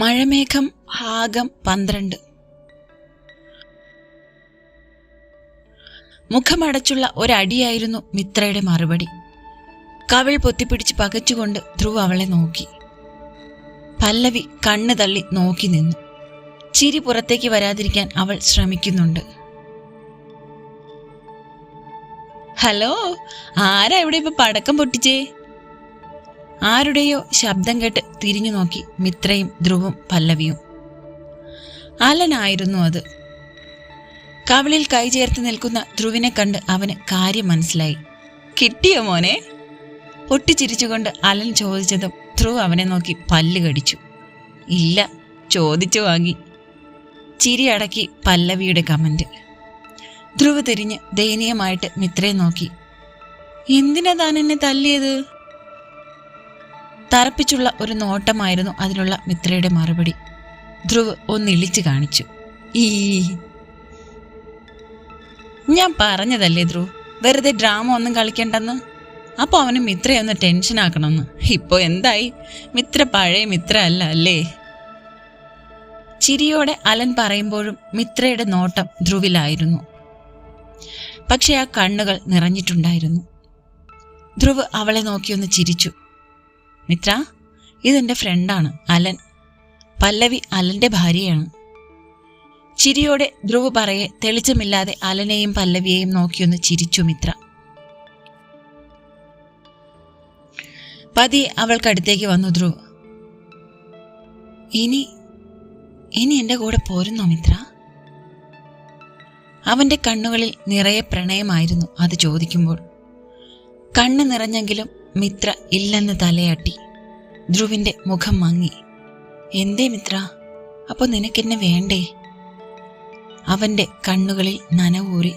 മഴമേഘം ഭാഗം 12. മുഖമടച്ചുള്ള ഒരടിയായിരുന്നു മിത്രയുടെ മറുപടി. കവിൾ പൊത്തിപ്പിടിച്ച് പകച്ചുകൊണ്ട് ധ്രുവ് അവളെ നോക്കി. പല്ലവി കണ്ണ് തള്ളി നോക്കി നിന്നു. ചിരി പുറത്തേക്ക് വരാതിരിക്കാൻ അവൾ ശ്രമിക്കുന്നുണ്ട്. ഹലോ, ആരാ ഇവിടെ ഇപ്പൊ പടക്കം പൊട്ടിച്ചേ? ആരുടെയോ ശബ്ദം കേട്ട് തിരിഞ്ഞു നോക്കി മിത്രയും ധ്രുവും പല്ലവിയും. അലനായിരുന്നു അത്. കവിളിൽ കൈ ചേർത്ത് നിൽക്കുന്ന ധ്രുവിനെ കണ്ട് അവന് കാര്യം മനസ്സിലായി. കിട്ടിയോ മോനെ? പൊട്ടിച്ചിരിച്ചുകൊണ്ട് അലൻ ചോദിച്ചതും ധ്രുവ് അവനെ നോക്കി പല്ല് കടിച്ചു. ഇല്ല, ചോദിച്ചു വാങ്ങി. ചിരി അടക്കി പല്ലവിയുടെ കമന്റ്. ധ്രുവ് തിരിഞ്ഞ് ദയനീയമായിട്ട് മിത്രയെ നോക്കി. എന്തിനാ താൻ എന്നെ തല്ലിയത്? തറപ്പിച്ചുള്ള ഒരു നോട്ടമായിരുന്നു അതിനുള്ള മിത്രയുടെ മറുപടി. ധ്രുവ് ഒന്നിളിച്ചു കാണിച്ചു. ഞാൻ പറഞ്ഞതല്ലേ ധ്രുവ്, വെറുതെ ഡ്രാമ ഒന്നും കളിക്കണ്ടെന്ന്. അപ്പോൾ അവന് മിത്രയൊന്ന് ടെൻഷനാക്കണമെന്ന്. ഇപ്പോൾ എന്തായി? മിത്ര പഴയ മിത്ര അല്ല അല്ലേ? ചിരിയോടെ അലൻ പറയുമ്പോഴും മിത്രയുടെ നോട്ടം ധ്രുവിലായിരുന്നു. പക്ഷെ ആ കണ്ണുകൾ നിറഞ്ഞിട്ടുണ്ടായിരുന്നു. ധ്രുവ് അവളെ നോക്കിയൊന്ന് ചിരിച്ചു. മിത്ര, ഇതെന്റെ ഫ്രണ്ടാണ് അലൻ. പല്ലവി അലന്റെ ഭാര്യയാണ്. ചിരിയോടെ ധ്രുവ് പറയെ തെളിച്ചമില്ലാതെ അലനെയും പല്ലവിയെയും നോക്കിയൊന്ന് ചിരിച്ചു മിത്ര. പതിയെ അവൾക്കടുത്തേക്ക് വന്നു ധ്രുവ്. ഇനി എന്റെ കൂടെ പോരുന്നോ മിത്ര? അവന്റെ കണ്ണുകളിൽ നിറയെ പ്രണയമായിരുന്നു അത് ചോദിക്കുമ്പോൾ. കണ്ണ് നിറഞ്ഞെങ്കിലും മിത്ര ഇല്ലെന്ന് തലയാട്ടി. ധ്രുവിന്റെ മുഖം മങ്ങി. എന്തേ മിത്ര, അപ്പൊ നിനക്കെന്നെ വേണ്ടേ? അവന്റെ കണ്ണുകളിൽ നനവൂറി.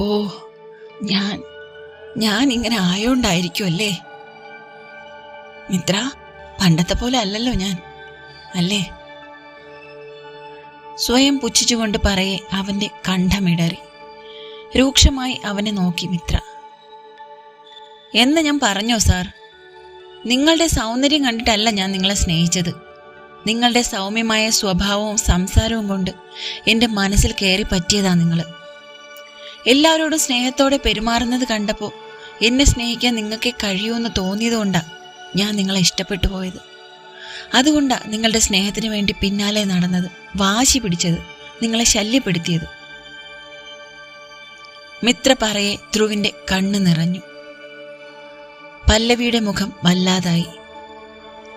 ഓ, ഞാൻ ഇങ്ങനെ ആയോണ്ടായിരിക്കും അല്ലേ മിത്ര? പണ്ടത്തെ പോലെ അല്ലല്ലോ ഞാൻ, അല്ലേ? സ്വയം പുച്ഛിച്ചുകൊണ്ട് പറയെ അവന്റെ കണ്ഠമിടറി. രൂക്ഷമായി അവനെ നോക്കി മിത്ര. എന്ന് ഞാൻ പറഞ്ഞോ സാർ? നിങ്ങളുടെ സൗന്ദര്യം കണ്ടിട്ടല്ല ഞാൻ നിങ്ങളെ സ്നേഹിച്ചത്. നിങ്ങളുടെ സൗമ്യമായ സ്വഭാവവും സംസാരവും കൊണ്ട് എൻ്റെ മനസ്സിൽ കയറി പറ്റിയതാ നിങ്ങൾ. എല്ലാവരോടും സ്നേഹത്തോടെ പെരുമാറുന്നത് കണ്ടപ്പോൾ എന്നെ സ്നേഹിക്കാൻ നിങ്ങൾക്ക് കഴിയുമെന്ന് തോന്നിയതുകൊണ്ടാണ് ഞാൻ നിങ്ങളെ ഇഷ്ടപ്പെട്ടു പോയത്. അതുകൊണ്ടാണ് നിങ്ങളുടെ സ്നേഹത്തിന് വേണ്ടി പിന്നാലെ നടന്നത്, വാശി പിടിച്ചത്, നിങ്ങളെ ശല്യപ്പെടുത്തിയത്. മിത്ര പറയെ ധ്രുവിന്റെ കണ്ണ് നിറഞ്ഞു. പല്ലവിയുടെ മുഖം വല്ലാതായി.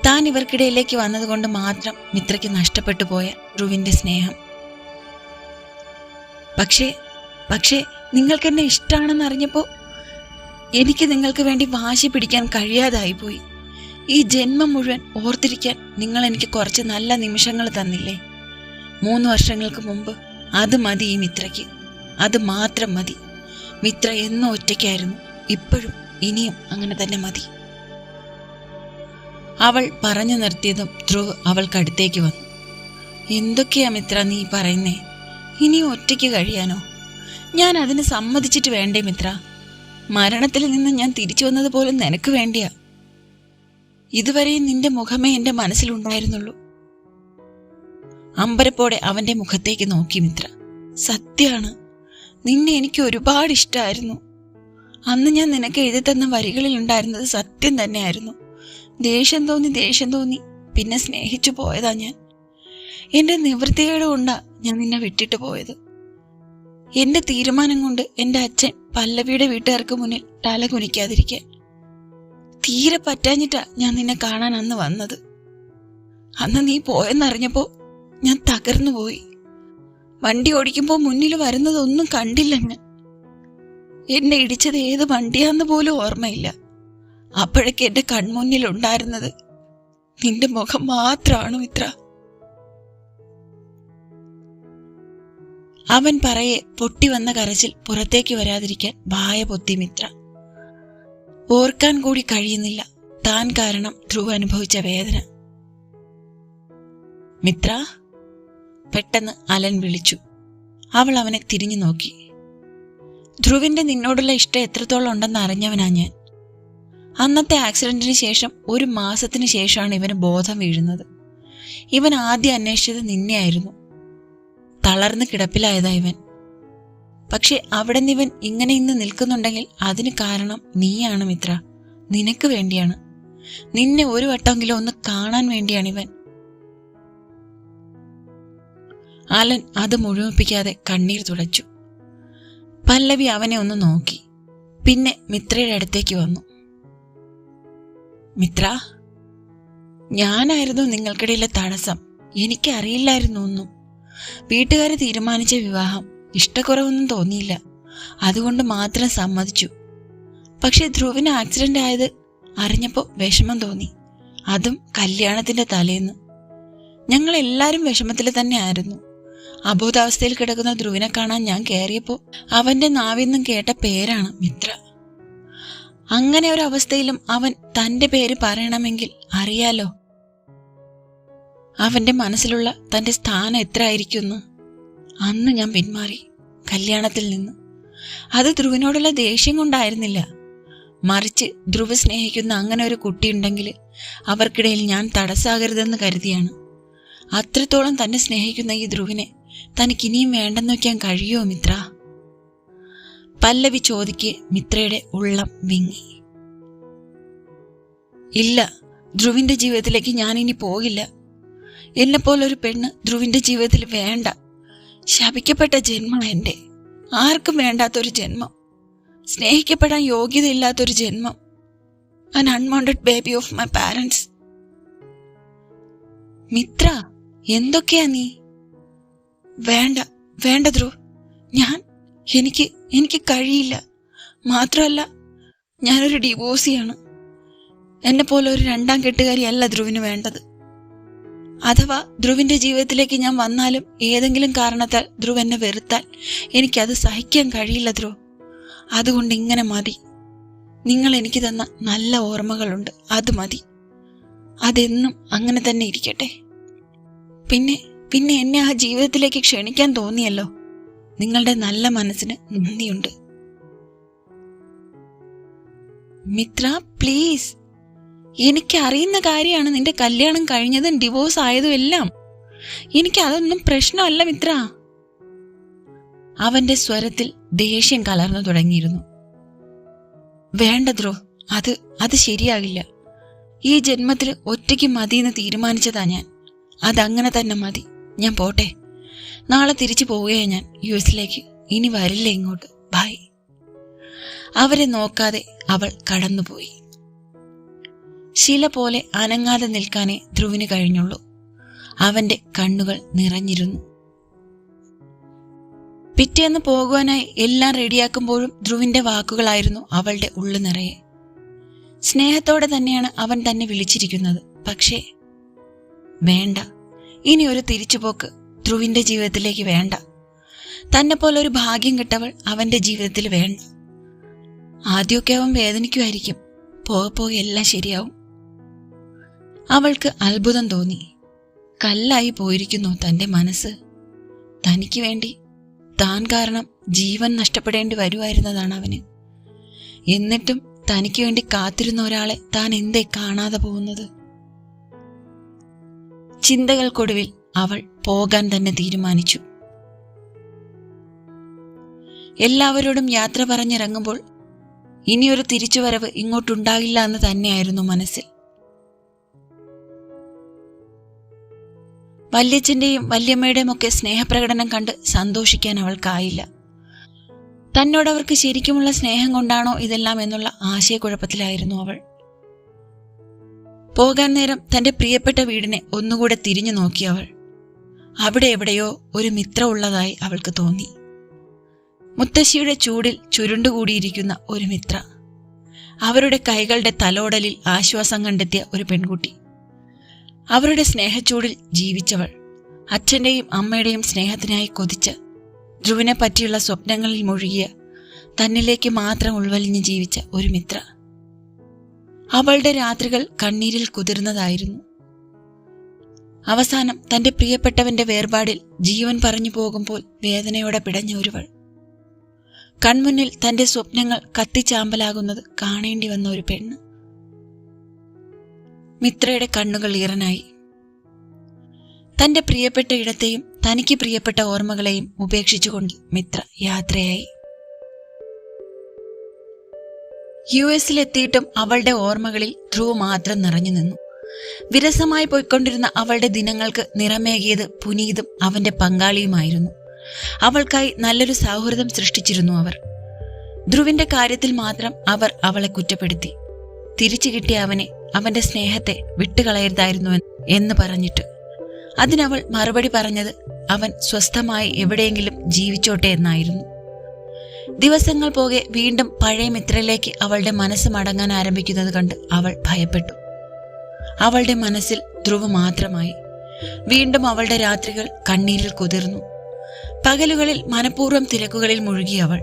താൻ ഇവർക്കിടയിലേക്ക് വന്നതുകൊണ്ട് മാത്രം മിത്രയ്ക്ക് നഷ്ടപ്പെട്ടു പോയ ധ്രുവിന്റെ സ്നേഹം. പക്ഷേ നിങ്ങൾക്കെന്നെ ഇഷ്ടമാണെന്ന് അറിഞ്ഞപ്പോൾ എനിക്ക് നിങ്ങൾക്ക് വേണ്ടി വാശി പിടിക്കാൻ കഴിയാതായിപ്പോയി. ഈ ജന്മം മുഴുവൻ ഓർത്തിരിക്കാൻ നിങ്ങൾ എനിക്ക് കുറച്ച് നല്ല നിമിഷങ്ങൾ തന്നില്ലേ? 3 വർഷങ്ങൾക്ക് മുമ്പ്. അത് മതി ഈ മിത്രയ്ക്ക്, അത് മാത്രം മതി. മിത്ര എന്നും ഒറ്റയ്ക്കായിരുന്നു, ഇപ്പോഴും ഇനിയും അങ്ങനെ തന്നെ മതി. അവൾ പറഞ്ഞു നിർത്തിയതും ധ്രുവ് അവൾക്കടുത്തേക്ക് വന്നു. എന്തൊക്കെയാ മിത്ര നീ പറയുന്നേ? ഇനിയും ഒറ്റയ്ക്ക് കഴിയാനോ? ഞാൻ അതിന് സമ്മതിച്ചിട്ട് വേണ്ടേ മിത്ര? മരണത്തിൽ നിന്ന് ഞാൻ തിരിച്ചു വന്നതുപോലും നിനക്ക് വേണ്ടിയാ. ഇതുവരെയും നിന്റെ മുഖമേ എൻ്റെ മനസ്സിലുണ്ടായിരുന്നുള്ളൂ. അമ്പരപ്പോടെ അവന്റെ മുഖത്തേക്ക് നോക്കി മിത്ര. സത്യാണ്, നിന്നെ എനിക്ക് ഒരുപാട് ഇഷ്ടമായിരുന്നു. അന്ന് ഞാൻ നിനക്ക് എഴുതി തന്ന വരികളിൽ ഉണ്ടായിരുന്നത് സത്യം തന്നെയായിരുന്നു. ദേഷ്യം തോന്നി പിന്നെ സ്നേഹിച്ചു പോയതാ ഞാൻ. എൻ്റെ നിവൃത്തികേട് കൊണ്ടാ ഞാൻ നിന്നെ വിട്ടിട്ട് പോയത്. എൻ്റെ തീരുമാനം കൊണ്ട് എൻ്റെ അച്ഛൻ പല്ലവിയുടെ വീട്ടുകാർക്ക് മുന്നിൽ തല കുനിക്കാതിരിക്കാൻ. തീരെ പറ്റാഞ്ഞിട്ടാ ഞാൻ നിന്നെ കാണാൻ അന്ന് വന്നത്. അന്ന് നീ പോയെന്നറിഞ്ഞപ്പോ ഞാൻ തകർന്നു പോയി. വണ്ടി ഓടിക്കുമ്പോൾ മുന്നിൽ വരുന്നതൊന്നും കണ്ടില്ല ഞാൻ. എന്നെ ഇടിച്ചത് ഏത് വണ്ടിയാന്ന് പോലും ഓർമ്മയില്ല. അപ്പോഴൊക്കെ എന്റെ കൺമുന്നിൽ ഉണ്ടായിരുന്നത് നിന്റെ മുഖം മാത്രമാണ് മിത്ര. അവൻ പറയെ പൊട്ടി വന്ന കരച്ചിൽ പുറത്തേക്ക് വരാതിരിക്കാൻ വായ പൊത്തി മിത്ര. ഓർക്കാൻ കൂടി കഴിയുന്നില്ല താൻ കാരണം ധ്രുവ് അനുഭവിച്ച വേദന. മിത്ര, പെട്ടെന്ന് അലൻ വിളിച്ചു. അവൾ അവനെ തിരിഞ്ഞു നോക്കി. ധ്രുവിന്റെ നിന്നോടുള്ള ഇഷ്ടം എത്രത്തോളം ഉണ്ടെന്ന് അറിഞ്ഞവനാ ഞാൻ. അന്നത്തെ ആക്സിഡന്റിന് ശേഷം 1 മാസത്തിന് ശേഷമാണ് ഇവന് ബോധം വീഴുന്നത്. ഇവൻ ആദ്യം അന്വേഷിച്ചത് നിന്നെയായിരുന്നു. തളർന്ന് കിടപ്പിലായതാ ഇവൻ. പക്ഷെ അവിടെ നിന്ന് ഇവൻ ഇങ്ങനെ ഇന്ന് നിൽക്കുന്നുണ്ടെങ്കിൽ അതിന് കാരണം നീയാണ് മിത്ര. നിനക്ക് വേണ്ടിയാണ്. നിന്നെ ഒരു വട്ടമെങ്കിലും ഒന്ന് കാണാൻ വേണ്ടിയാണിവൻ. അലൻ അത് മുഴുമിപ്പിക്കാതെ കണ്ണീർ തുടച്ചു. പല്ലവി അവനെ ഒന്ന് നോക്കി. പിന്നെ മിത്രയുടെ അടുത്തേക്ക് വന്നു. മിത്ര, ഞാനായിരുന്നു നിങ്ങൾക്കിടയിലെ തടസ്സം. എനിക്കറിയില്ലായിരുന്നു ഒന്നും. വീട്ടുകാരെ തീരുമാനിച്ച വിവാഹം ഇഷ്ടക്കുറവൊന്നും തോന്നിയില്ല. അതുകൊണ്ട് മാത്രം സമ്മതിച്ചു. പക്ഷെ ധ്രുവിന് ആക്സിഡന്റ് ആയത് അറിഞ്ഞപ്പോൾ വിഷമം തോന്നി. അതും കല്യാണത്തിന്റെ തലേന്ന്. ഞങ്ങൾ എല്ലാവരും വിഷമത്തിൽ തന്നെ ആയിരുന്നു. അബോധാവസ്ഥയിൽ കിടക്കുന്ന ധ്രുവിനെ കാണാൻ ഞാൻ കയറിയപ്പോൾ അവന്റെ നാവിന്നും കേട്ട പേരാണ് മിത്ര. അങ്ങനെ ഒരു അവസ്ഥയിലും അവൻ തന്റെ പേര് പറയണമെങ്കിൽ അറിയാലോ അവന്റെ മനസ്സിലുള്ള തന്റെ സ്ഥാനം എത്ര ആയിരിക്കുമെന്ന്. അന്ന് ഞാൻ പിന്മാറി കല്യാണത്തിൽ നിന്ന്. അത് ധ്രുവിനോടുള്ള ദേഷ്യം കൊണ്ടായിരുന്നില്ല. മറിച്ച് ധ്രുവ് സ്നേഹിക്കുന്ന അങ്ങനെ ഒരു കുട്ടിയുണ്ടെങ്കിൽ അവർക്കിടയിൽ ഞാൻ തടസ്സാകരുതെന്ന് കരുതിയാണ്. അത്രത്തോളം തന്നെ സ്നേഹിക്കുന്ന ഈ ധ്രുവിനെ തനിക്കിനിയും വേണ്ടെന്ന് വയ്ക്കാൻ കഴിയുമോ മിത്ര? പല്ലവി ചോദിക്കെ മിത്രയുടെ ഉള്ളം വിങ്ങി. ഇല്ല, ധ്രുവിന്റെ ജീവിതത്തിലേക്ക് ഞാനിനി പോകില്ല. എന്നെപ്പോലൊരു പെണ്ണ് ധ്രുവിന്റെ ജീവിതത്തിൽ വേണ്ട. ശപിക്കപ്പെട്ട ജന്മം എൻ്റെ. ആർക്കും വേണ്ടാത്തൊരു ജന്മം. സ്നേഹിക്കപ്പെടാൻ യോഗ്യതയില്ലാത്തൊരു ജന്മം. an unwanted baby of my parents. Mitra, എന്തൊക്കെയാ നീ? വേണ്ട വേണ്ട ധ്രുവ്, എനിക്ക് കഴിയില്ല. മാത്രമല്ല, ഞാനൊരു ഡിവോഴ്സിയാണ്. എന്നെ പോലെ ഒരു 2ാം കെട്ടുകാരിയല്ല ധ്രുവിന് വേണ്ടത്. അഥവാ ധ്രുവിന്റെ ജീവിതത്തിലേക്ക് ഞാൻ വന്നാലും ഏതെങ്കിലും കാരണത്താൽ ധ്രുവ് എന്നെ വെറുത്താൽ എനിക്കത് സഹിക്കാൻ കഴിയില്ല ധ്രുവ്. അതുകൊണ്ട് ഇങ്ങനെ മതി. നിങ്ങൾ എനിക്ക് തന്ന നല്ല ഓർമ്മകളുണ്ട്, അത് മതി. അതെന്നും അങ്ങനെ തന്നെ ഇരിക്കട്ടെ. പിന്നെ എന്നെ ആ ജീവിതത്തിലേക്ക് ക്ഷണിക്കാൻ തോന്നിയല്ലോ. നിങ്ങളുടെ നല്ല മനസ്സിന് നന്ദിയുണ്ട്. മിത്ര, പ്ലീസ്. എനിക്കറിയുന്ന കാര്യമാണ് നിന്റെ കല്യാണം കഴിഞ്ഞതും ഡിവോഴ്സ് ആയതും എല്ലാം. എനിക്കതൊന്നും പ്രശ്നമല്ല മിത്ര. അവന്റെ സ്വരത്തിൽ ദേഷ്യം കലർന്നു തുടങ്ങിയിരുന്നു. വേണ്ട ധ്രുവ്, അത് ശരിയാകില്ല. ഈ ജന്മത്തിൽ ഒറ്റയ്ക്ക് മതിയെന്ന് തീരുമാനിച്ചതാ ഞാൻ. അതങ്ങനെ തന്നെ മതി. ഞാൻ പോട്ടെ. നാളെ തിരിച്ചു പോവുകയാ ഞാൻ യുഎസിലേക്ക്. ഇനി വരില്ല ഇങ്ങോട്ട്. ബൈ. അവരെ നോക്കാതെ അവൾ കടന്നുപോയി. ശില പോലെ അനങ്ങാതെ നിൽക്കാനേ ധ്രുവിന് കഴിഞ്ഞുള്ളൂ. അവന്റെ കണ്ണുകൾ നിറഞ്ഞിരുന്നു. പിറ്റേന്ന് പോകുവാനായി എല്ലാം റെഡിയാക്കുമ്പോഴും ധ്രുവിന്റെ വാക്കുകളായിരുന്നു അവളുടെ ഉള്ളു നിറയെ. സ്നേഹത്തോടെ തന്നെയാണ് അവൻ തന്നെ വിളിച്ചിരിക്കുന്നത്. പക്ഷേ വേണ്ട, ഇനി ഒരു തിരിച്ചുപോക്ക് ധ്രുവിന്റെ ജീവിതത്തിലേക്ക് വേണ്ട. തന്നെ പോലെ ഒരു ഭാഗ്യം കിട്ടവൾ അവന്റെ ജീവിതത്തിൽ വേണ്ട. ആദ്യമൊക്കെ അവൻ വേദനിക്കുമായിരിക്കും. പോകെ എല്ലാം ശരിയാവും. അവൾക്ക് അത്ഭുതം തോന്നി. കല്ലായി പോയിരിക്കുന്നു തന്റെ മനസ്സ്. തനിക്ക് വേണ്ടി താൻ കാരണം ജീവൻ നഷ്ടപ്പെടേണ്ടി വരുമായിരുന്നതാണ് അവന്. എന്നിട്ടും തനിക്ക് വേണ്ടി കാത്തിരുന്ന ഒരാളെ താൻ എന്തേ കാണാതെ പോകുന്നത്? ചിന്തകൾക്കൊടുവിൽ അവൾ പോകാൻ തന്നെ തീരുമാനിച്ചു. എല്ലാവരോടും യാത്ര പറഞ്ഞിറങ്ങുമ്പോൾ ഇനിയൊരു തിരിച്ചുവരവ് ഇങ്ങോട്ടുണ്ടാകില്ല എന്ന് തന്നെയായിരുന്നു മനസ്സിൽ. വല്യച്ഛന്റെയും വല്യമ്മയുടെയും ഒക്കെ സ്നേഹപ്രകടനം കണ്ട് സന്തോഷിക്കാൻ അവൾക്കായില്ല. തന്നോടവർക്ക് ശരിക്കുമുള്ള സ്നേഹം കൊണ്ടാണോ ഇതെല്ലാം എന്നുള്ള ആശയക്കുഴപ്പത്തിലായിരുന്നു അവൾ. പോകാൻ നേരം തന്റെ പ്രിയപ്പെട്ട വീടിനെ ഒന്നുകൂടെ തിരിഞ്ഞു നോക്കി അവൾ. അവിടെ എവിടെയോ ഒരു മിത്ര ഉള്ളതായി അവൾക്ക് തോന്നി. മുത്തശ്ശിയുടെ ചൂടിൽ ചുരുണ്ടുകൂടിയിരിക്കുന്ന ഒരു മിത്ര. അവരുടെ കൈകളുടെ തലോടലിൽ ആശ്വാസം കണ്ടെത്തിയ ഒരു പെൺകുട്ടി. അവരുടെ സ്നേഹച്ചൂടിൽ ജീവിച്ചവൾ. അച്ഛന്റെയും അമ്മയുടെയും സ്നേഹത്തിനായി കൊതിച്ച, ധ്രുവിനെ പറ്റിയുള്ള സ്വപ്നങ്ങളിൽ മുഴുകിയ, തന്നിലേക്ക് മാത്രം ഉൾവലിഞ്ഞ് ജീവിച്ച ഒരു മിത്ര. അവളുടെ രാത്രികൾ കണ്ണീരിൽ കുതിർന്നതായിരുന്നു. അവസാനം തന്റെ പ്രിയപ്പെട്ടവന്റെ വേർപാടിൽ ജീവൻ പറഞ്ഞു പോകുമ്പോൾ വേദനയോടെ പിടഞ്ഞ ഒരുവൾ. കൺമുന്നിൽ തന്റെ സ്വപ്നങ്ങൾ കത്തിച്ചാമ്പലാകുന്നത് കാണേണ്ടി വന്ന ഒരു പെണ്ണ്. മിത്രയുടെ കണ്ണുകൾ ഈറനായി. തന്റെ പ്രിയപ്പെട്ട ഇടത്തെയും തനിക്ക് പ്രിയപ്പെട്ട ഓർമ്മകളെയും ഉപേക്ഷിച്ചുകൊണ്ട് മിത്ര യാത്രയായി. US-ലെത്തിയിട്ടും അവളുടെ ഓർമ്മകളിൽ ധ്രുവ് മാത്രം നിറഞ്ഞു നിന്നു. വിരസമായി പോയിക്കൊണ്ടിരുന്ന അവളുടെ ദിനങ്ങൾക്ക് നിറമേകിയത് പുനീതും അവന്റെ പങ്കാളിയുമായിരുന്നു. അവൾക്കായി നല്ലൊരു സൗഹൃദം സൃഷ്ടിച്ചിരുന്നു അവർ. ധ്രുവിന്റെ കാര്യത്തിൽ മാത്രം അവർ അവളെ കുറ്റപ്പെടുത്തി. തിരിച്ചു കിട്ടിയ അവനെ, അവന്റെ സ്നേഹത്തെ വിട്ടുകളയരുതായിരുന്നു എന്ന് പറഞ്ഞിട്ട്. അതിനവൾ മറുപടി പറഞ്ഞത് അവൻ സ്വസ്ഥമായി എവിടെയെങ്കിലും ജീവിച്ചോട്ടെ എന്നായിരുന്നു. ദിവസങ്ങൾ പോകെ വീണ്ടും പഴയ മിത്രയിലേക്ക് അവളുടെ മനസ്സ് മടങ്ങാൻ ആരംഭിക്കുന്നത് കണ്ട് അവൾ ഭയപ്പെട്ടു. അവളുടെ മനസ്സിൽ ധ്രുവ് മാത്രമായി. വീണ്ടും അവളുടെ രാത്രികൾ കണ്ണീരിൽ കുതിർന്നു. പകലുകളിൽ മനഃപൂർവ്വം തിരക്കുകളിൽ മുഴുകി അവൾ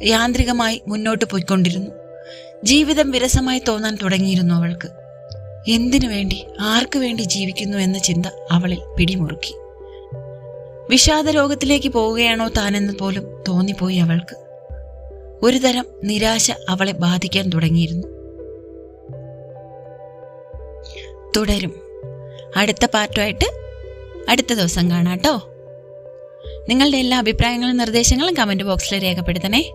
യാന്ത്രികമായി മുന്നോട്ട് പോയിക്കൊണ്ടിരുന്നു. ജീവിതം വിരസമായി തോന്നാൻ തുടങ്ങിയിരുന്നു അവൾക്ക്. എന്തിനു വേണ്ടി, ആർക്കു വേണ്ടി ജീവിക്കുന്നു എന്ന ചിന്ത അവളിൽ പിടിമുറുക്കി. വിഷാദ രോഗത്തിലേക്ക് പോവുകയാണോ താനെന്ന് പോലും തോന്നിപ്പോയി അവൾക്ക്. ഒരുതരം നിരാശ അവളെ ബാധിക്കാൻ തുടങ്ങിയിരുന്നു. തുടരും. അടുത്ത പാർട്ടുമായിട്ട് അടുത്ത ദിവസം കാണാട്ടോ. നിങ്ങളുടെ എല്ലാ അഭിപ്രായങ്ങളും നിർദ്ദേശങ്ങളും കമൻറ്റ് ബോക്സിൽ രേഖപ്പെടുത്തണേ.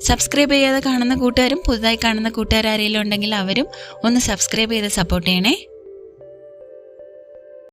സബ്സ്ക്രൈബ് ചെയ്യാതെ കാണുന്ന കൂട്ടുകാരും പുതുതായി കാണുന്ന കൂട്ടുകാർ ആരെങ്കിലും ഉണ്ടെങ്കിൽ അവരും ഒന്ന് സബ്സ്ക്രൈബ് ചെയ്ത് സപ്പോർട്ട് ചെയ്യണേ.